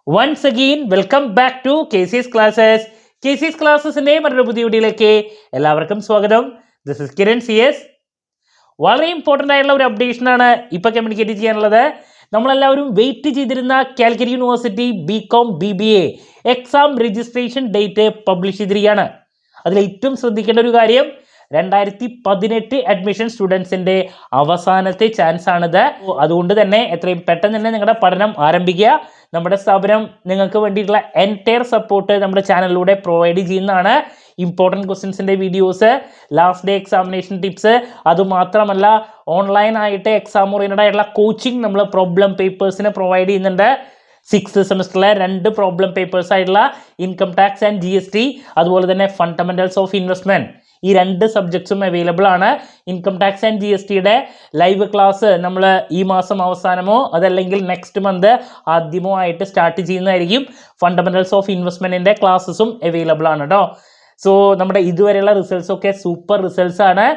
Once again, welcome back to KC's Classes. KC's Classes-ന്റെ മറ്റൊരു പുതിയ വീഡിയോയിലേക്ക് എല്ലാവർക്കും സ്വാഗതം. This is Kiran CS. വളരെ ഇമ്പോർട്ടൻ്റ് ആയിട്ടുള്ള ഒരു അപ്ഡേഷനാണ് ഇപ്പോൾ കമ്മ്യൂണിക്കേറ്റ് ചെയ്യാനുള്ളത്. നമ്മളെല്ലാവരും വെയിറ്റ് ചെയ്തിരുന്ന Calicut university BCom BBA exam registration date publish ചെയ്തിരിക്കുകയാണ്. അതിൽ ഏറ്റവും ശ്രദ്ധിക്കേണ്ട ഒരു കാര്യം 2018 അഡ്മിഷൻ സ്റ്റുഡൻസിൻ്റെ അവസാനത്തെ ചാൻസ് ആണിത്. അതുകൊണ്ട് തന്നെ എത്രയും പെട്ടെന്ന് തന്നെ നിങ്ങളുടെ പഠനം ആരംഭിക്കുക. നമ്മുടെ സ്ഥാപനം നിങ്ങൾക്ക് വേണ്ടിയിട്ടുള്ള എൻറ്റയർ സപ്പോർട്ട് നമ്മുടെ ചാനലിലൂടെ പ്രൊവൈഡ് ചെയ്യുന്നതാണ്. ഇമ്പോർട്ടൻറ്റ് ക്വസ്റ്റ്യൻസിൻ്റെ videos, last day examination tips, അതുമാത്രമല്ല ഓൺലൈനായിട്ട് എക്സാം ഓറിയൻറ്റഡ് ആയിട്ടുള്ള കോച്ചിങ് നമ്മൾ പ്രോബ്ലം പേപ്പേഴ്സിന് പ്രൊവൈഡ് ചെയ്യുന്നുണ്ട്. 6th സെമസ്റ്ററിലെ 2 പ്രോബ്ലം പേപ്പേഴ്സ് ആയിട്ടുള്ള ഇൻകം ടാക്സ് ആൻഡ് GST, അതുപോലെ തന്നെ ഫണ്ടമെൻറ്റൽസ് ഓഫ് ഇൻവെസ്റ്റ്മെൻറ്റ്, ഈ 2 സബ്ജക്ട്സും അവൈലബിൾ ആണ്. ഇൻകം ടാക്സ് ആൻഡ് GSTയുടെ ലൈവ് ക്ലാസ് നമ്മൾ ഈ മാസം അവസാനമോ അതല്ലെങ്കിൽ നെക്സ്റ്റ് മന്ത് ആദ്യമോ ആയിട്ട് സ്റ്റാർട്ട് ചെയ്യുന്നതായിരിക്കും. ഫണ്ടമെൻറ്റൽസ് ഓഫ് ഇൻവെസ്റ്റ്മെൻറ്റിൻ്റെ ക്ലാസ്സസും അവൈലബിൾ ആണ് കേട്ടോ. സോ നമ്മുടെ ഇതുവരെയുള്ള റിസൾട്ട്സ് ഒക്കെ സൂപ്പർ റിസൾട്ട്സ് ആണ്.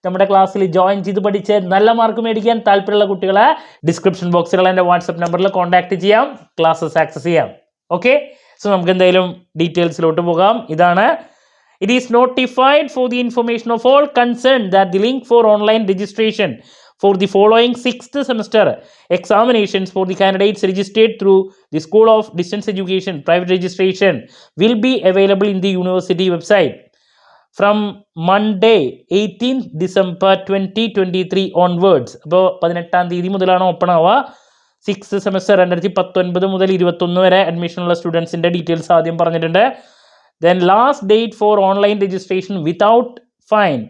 നമ്മുടെ ക്ലാസ്സിൽ ജോയിൻ ചെയ്ത് പഠിച്ച് നല്ല മാർക്ക് മേടിക്കാൻ താല്പര്യമുള്ള കുട്ടികളെ ഡിസ്ക്രിപ്ഷൻ ബോക്സിലുള്ള എൻ്റെ വാട്സപ്പ് നമ്പറിൽ കോൺടാക്ട് ചെയ്യാം, ക്ലാസ്സസ് ആക്സസ് ചെയ്യാം. ഓക്കെ, സോ നമുക്ക് എന്തായാലും ഡീറ്റെയിൽസിലോട്ട് പോകാം. ഇതാണ് It is notified for the information of all concerned that the link for online registration for the following 6th semester examinations for the candidates registered through the School of Distance Education private registration will be available in the university website from Monday 18th December 2023 onwards. അപ്പോൾ 18-ാം തീയതി മുതലാണ് open ആവുക. 6th semester 2019 മുതൽ 21 വരെ അഡ്മിഷനുള്ള സ്റ്റുഡൻസിൻ്റെ details ആദ്യം പറഞ്ഞിട്ടുണ്ട്. Then last date for online registration without fine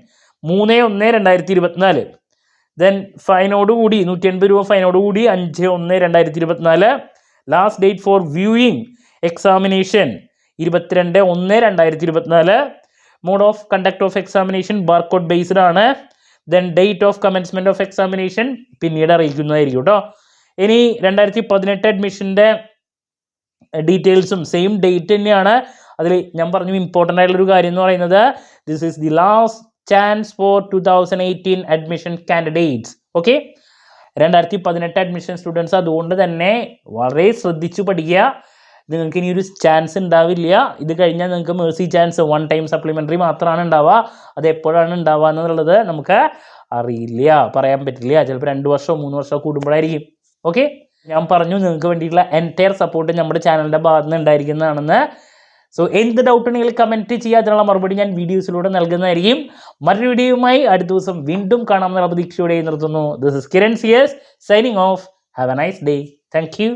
3/1/2024. Then ഫൈനോടുകൂടി 180 രൂപ ഫൈനോടുകൂടി 5/1/2024. Last date for viewing examination 22/1/2024. Mode of conduct of examination barcode based ആണ്. Then date of commencement of examination പിന്നീട് അറിയിക്കുന്നതായിരിക്കും കേട്ടോ. ഇനി 2018 അഡ്മിഷൻ്റെ ഡീറ്റെയിൽസും സെയിം ഡേറ്റ് തന്നെയാണ്. അതിൽ ഞാൻ പറഞ്ഞു ഇമ്പോർട്ടൻ്റ് ആയിട്ടുള്ളൊരു കാര്യം എന്ന് പറയുന്നത് this is the last chance for 2018 admission candidates. Okay, 2018 admission students അതുകൊണ്ട് തന്നെ വളരെ ശ്രദ്ധിച്ചു പഠിക്കുക. നിങ്ങൾക്ക് ഇനി ഒരു ചാൻസ് ഉണ്ടാവില്ല. ഇത് കഴിഞ്ഞാൽ നിങ്ങൾക്ക് മേഴ്സി ചാൻസ് 1 ടൈം സപ്ലിമെൻ്ററി മാത്രമാണ് ഉണ്ടാവുക. അത് എപ്പോഴാണ് ഉണ്ടാവുക എന്നുള്ളത് നമുക്ക് അറിയില്ല, പറയാൻ പറ്റില്ല. ചിലപ്പോൾ 2 വർഷമോ 3 വർഷമോ കൂടുമ്പോഴായിരിക്കും. ഓക്കെ, ഞാൻ പറഞ്ഞു നിങ്ങൾക്ക് വേണ്ടിയിട്ടുള്ള എൻറ്റയർ സപ്പോർട്ട് നമ്മുടെ ചാനലിൻ്റെ ഭാഗത്ത് നിന്ന് ഉണ്ടായിരിക്കുന്നതാണെന്ന്. സോ എന്ത് ഡൗട്ട് ഉണ്ടെങ്കിൽ കമൻറ്റ് ചെയ്യുക, അതിനുള്ള മറുപടി ഞാൻ വീഡിയോസിലൂടെ നൽകുന്നതായിരിക്കും. മറ്റൊരു വീഡിയോയുമായി അടുത്ത ദിവസം വീണ്ടും കാണാമെന്നുള്ള പ്രതീക്ഷയോടെ നിർത്തുന്നു. This is Kiran CS signing off. Have a nice day. Thank U.